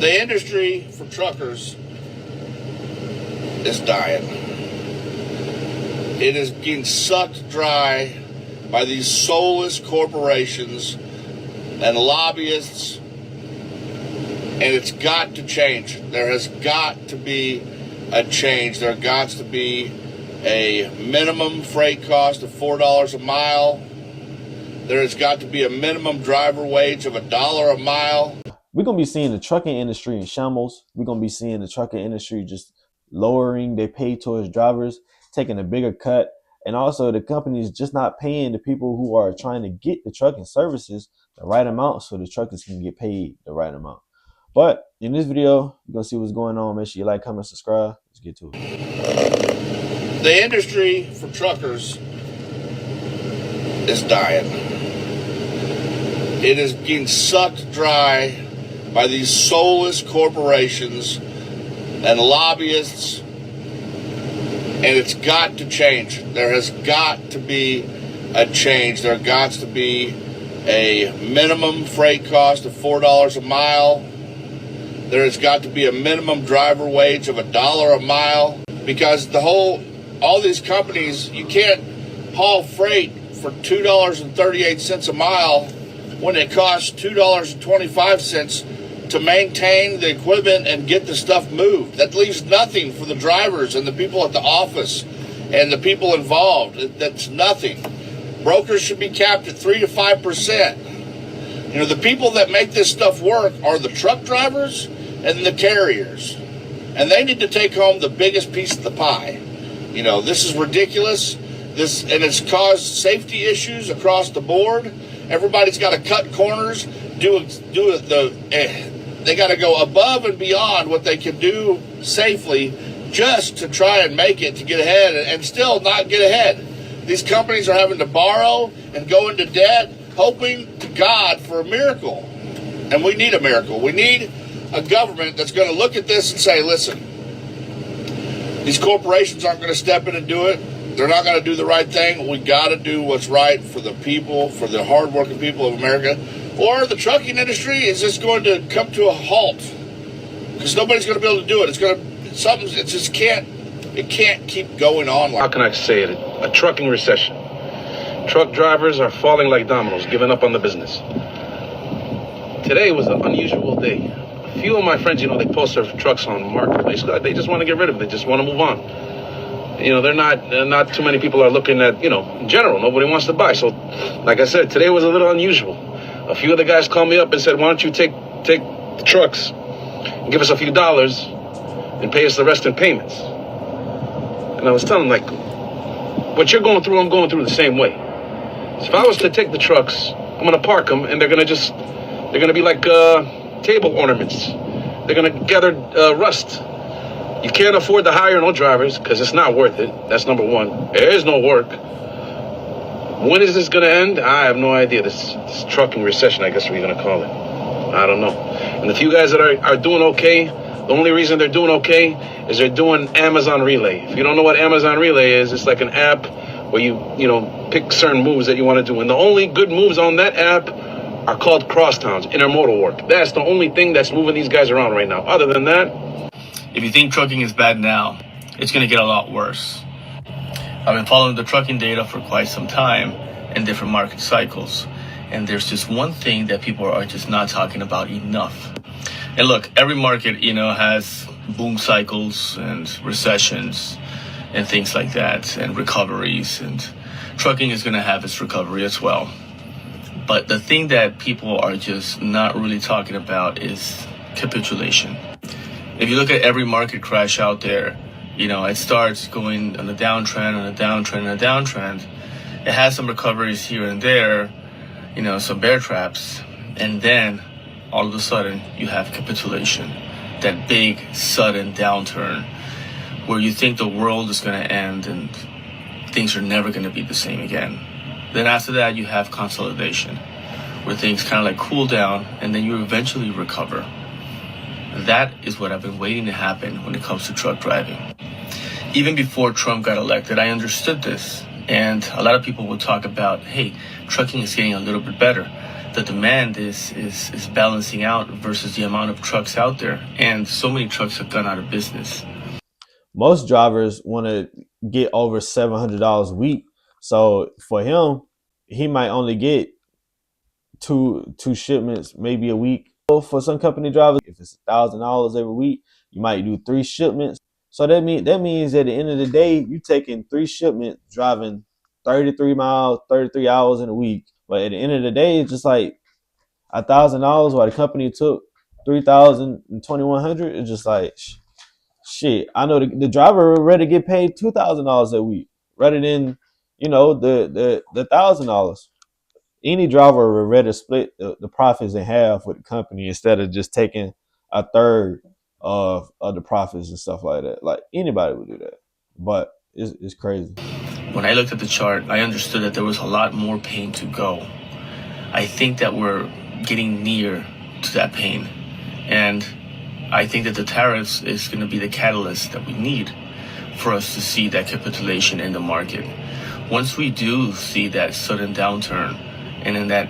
The industry for truckers is dying. It is getting sucked dry by these soulless corporations and lobbyists, and it's got to change. There has got to be a change. There got to be a minimum freight cost of $4 a mile. There has got to be a minimum driver wage of $1 a mile. We're going to be seeing the trucking industry in shambles. We're going to be seeing the trucking industry just lowering their pay towards drivers, taking a bigger cut. And also the companies just not paying the people who are trying to get the trucking services the right amount so the truckers can get paid the right amount. But in this video, you're going to see what's going on. Make sure you like, comment, subscribe. Let's get to it. The industry for truckers is dying. It is getting sucked dry by these soulless corporations and lobbyists, and it's got to change. There has got to be a change. There got to be a minimum freight cost of $4 a mile. There has got to be a minimum driver wage of $1 a mile, because all these companies, you can't haul freight for $2.38 a mile when it costs $2.25 to maintain the equipment and get the stuff moved. That leaves nothing for the drivers and the people at the office and the people involved. That's nothing. Brokers should be capped at 3 to 5%. You know, the people that make this stuff work are the truck drivers and the carriers, and they need to take home the biggest piece of the pie. You know, this is ridiculous. And it's caused safety issues across the board. Everybody's got to cut corners, they got to go above and beyond what they can do safely just to try and make it to get ahead, and still not get ahead. These companies are having to borrow and go into debt, hoping to God for a miracle. And we need a miracle. We need a government that's going to look at this and say, listen, these corporations aren't going to step in and do it. They're not going to do the right thing. We got to do what's right for the people, for the hardworking people of America. Or the trucking industry is just going to come to a halt, because nobody's going to be able to do it. It can't keep going on like. How can I say it? A trucking recession. Truck drivers are falling like dominoes, giving up on the business. Today was an unusual day. A few of my friends, they post their trucks on Marketplace. They just want to get rid of it. They just want to move on. They're not too many people are looking at, in general, nobody wants to buy. So, like I said, today was a little unusual. A few of the guys called me up and said, why don't you take the trucks and give us a few dollars and pay us the rest in payments? And I was telling them, like, what you're going through, I'm going through the same way. So if I was to take the trucks, I'm going to park them, and they're going to be like table ornaments. They're going to gather rust. You can't afford to hire no drivers because it's not worth it. That's number one. There is no work. When is this going to end? I have no idea. This trucking recession, I guess we're going to call it. I don't know. And the few guys that are doing okay, the only reason they're doing okay is they're doing Amazon Relay. If you don't know what Amazon Relay is, it's like an app where you pick certain moves that you want to do. And the only good moves on that app are called crosstowns, intermodal work. That's the only thing that's moving these guys around right now. Other than that, if you think trucking is bad now, it's going to get a lot worse. I've been following the trucking data for quite some time in different market cycles. And there's just one thing that people are just not talking about enough. And look, every market, has boom cycles and recessions and things like that, and recoveries. And trucking is going to have its recovery as well. But the thing that people are just not really talking about is capitulation. If you look at every market crash out there, it starts going on a downtrend, on a downtrend, on a downtrend. It has some recoveries here and there, some bear traps. And then all of a sudden you have capitulation, that big sudden downturn where you think the world is going to end and things are never going to be the same again. Then after that, you have consolidation, where things kind of like cool down and then you eventually recover. That is what I've been waiting to happen when it comes to truck driving. Even before Trump got elected, I understood this. And a lot of people would talk about, hey, trucking is getting a little bit better. the demand is balancing out versus the amount of trucks out there. And so many trucks have gone out of business. Most drivers want to get over $700 a week. So for him, he might only get two shipments maybe a week. For some company drivers, if it's $1,000 every week, you might do 3 shipments. So that means at the end of the day, you taking 3 shipments, driving 33 miles, 33 hours in a week. But at the end of the day, it's just like $1,000 while the company took 3,000 and 2,100. It's just like shit. I know the driver would rather get paid $2,000 a week rather than the $1,000. Any driver would rather split the profits in half with the company instead of just taking a third of the profits and stuff like that. Like anybody would do that, but it's crazy. When I looked at the chart, I understood that there was a lot more pain to go. I think that we're getting near to that pain, and I think that the tariffs is going to be the catalyst that we need for us to see that capitulation in the market. Once we do see that sudden downturn and in that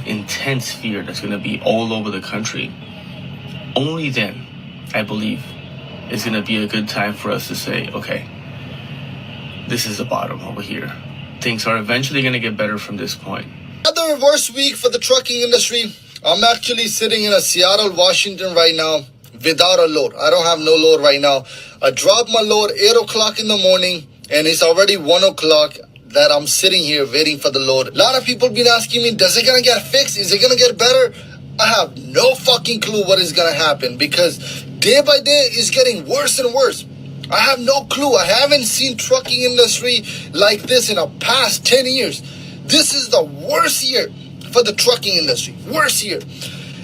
intense fear that's going to be all over the country, only then, I believe, is going to be a good time for us to say, okay, this is the bottom over here. Things are eventually going to get better from this point. Another worst week for the trucking industry. I'm actually sitting in Seattle, Washington right now without a load. I don't have no load right now. I dropped my load 8 o'clock in the morning and it's already 1 o'clock that I'm sitting here waiting for the load. A lot of people been asking me, does it gonna get fixed? Is it gonna get better? I have no fucking clue what is gonna happen because day by day it's getting worse and worse. I have no clue. I haven't seen trucking industry like this in the past 10 years. This is the worst year for the trucking industry. Worst year.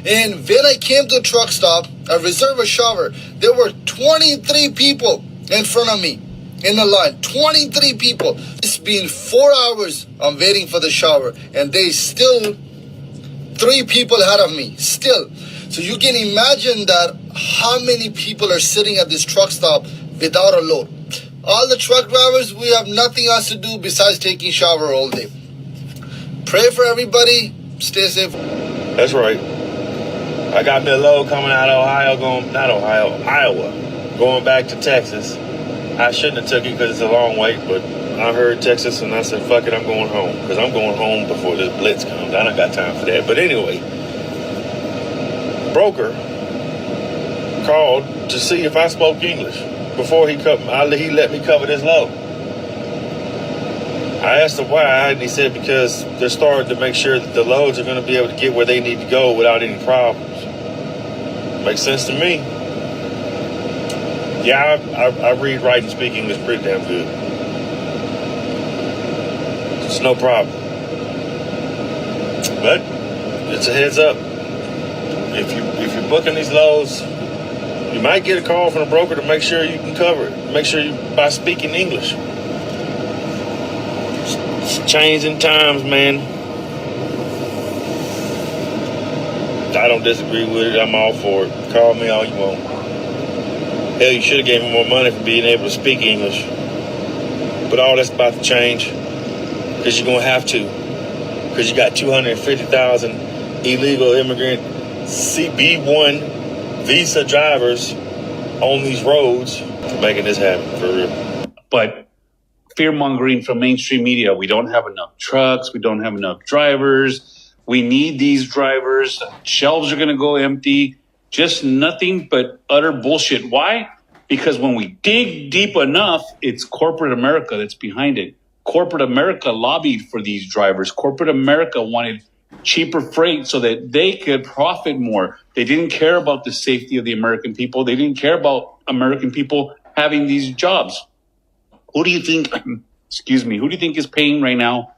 And when I came to the truck stop, I reserved a shower. There were 23 people in front of me in the line. 23 people. It's been 4 hours I'm waiting for the shower. And they still 3 people ahead of me. Still. So you can imagine that how many people are sitting at this truck stop without a load. All the truck drivers, we have nothing else to do besides taking shower all day. Pray for everybody. Stay safe. That's right. I got me a load coming out of Iowa, going back to Texas. I shouldn't have took it because it's a long wait, but I heard Texas and I said, fuck it, I'm going home. Because I'm going home before this blitz comes. I don't got time for that. But anyway, broker called to see if I spoke English before he let me cover this load. I asked him why, and he said because they're starting to make sure that the loads are going to be able to get where they need to go without any problems. Makes sense to me. Yeah, I read, write, and speak English pretty damn good. It's no problem. But it's a heads up. If you're booking these loads, you might get a call from the broker to make sure you can cover it. Make sure by speaking English. It's changing times, man. I don't disagree with it. I'm all for it. Call me all you want. Hell, you should have gave me more money for being able to speak English. But all that's about to change. Because you're going to have to. Because you got 250,000 illegal immigrant CB1 visa drivers on these roads for making this happen, for real. But fear-mongering from mainstream media, we don't have enough trucks, we don't have enough drivers, we need these drivers, shelves are going to go empty, just nothing but utter bullshit. Why? Because when we dig deep enough, it's corporate America that's behind it. Corporate America lobbied for these drivers. Corporate America wanted cheaper freight so that they could profit more. They didn't care about the safety of the American people. They didn't care about American people having these jobs. Who do you think, who do you think is paying right now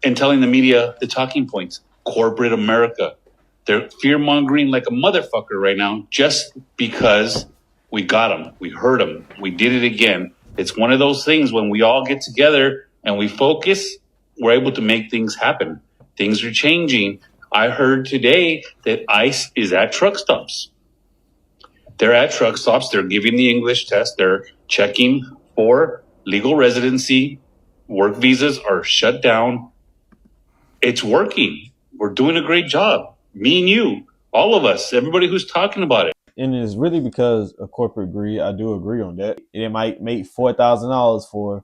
and telling the media the talking points? Corporate America. They're fear-mongering like a motherfucker right now just because we got them. We heard them. We did it again. It's one of those things when we all get together and we focus, we're able to make things happen. Things are changing. I heard today that ICE is at truck stops. They're at truck stops. They're giving the English test. They're checking for legal residency. Work visas are shut down. It's working. we're doing a great job. Me and you, all of us, everybody who's talking about it. And it's really because of corporate greed. I do agree on that. It might make $4,000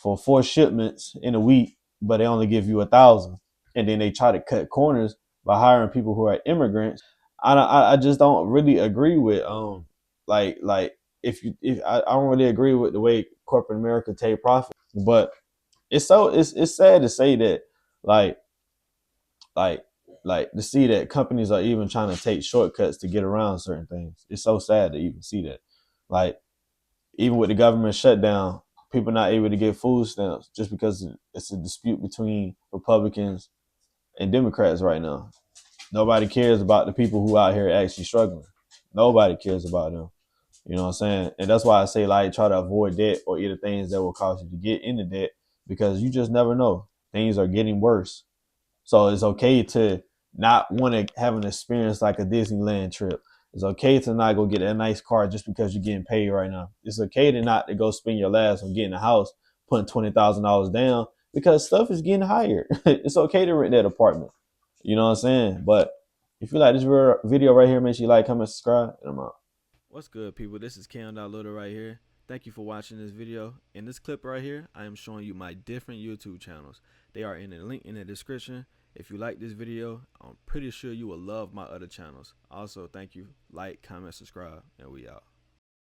for 4 shipments in a week, but they only give you 1,000, and then they try to cut corners by hiring people who are immigrants. I just don't really agree with like if I don't really agree with the way corporate America take profit, but it's sad to say that like like to see that companies are even trying to take shortcuts to get around certain things. It's so sad to even see that. Like even with the government shutdown, people not able to get food stamps just because it's a dispute between Republicans and Democrats right now. Nobody cares about the people who out here actually struggling. Nobody cares about them. You know what I'm saying? And that's why I say like try to avoid debt or either things that will cause you to get into debt, because you just never know. Things are getting worse. So it's okay to not want to have an experience like a Disneyland trip. It's okay to not go get a nice car just because you're getting paid right now. It's okay to not to go spend your last on getting a house, putting $20,000 down because stuff is getting higher. It's okay to rent that apartment. You know what I'm saying? But if you like this video right here, make sure you like, comment, subscribe, and I'm out. What's good, people? This is KM.Little right here. Thank you for watching this video. In this clip right here, I am showing you my different YouTube channels. They are in the link in the description. If you like this video, I'm pretty sure you will love my other channels. Also, thank you. Like, comment, subscribe, and we out.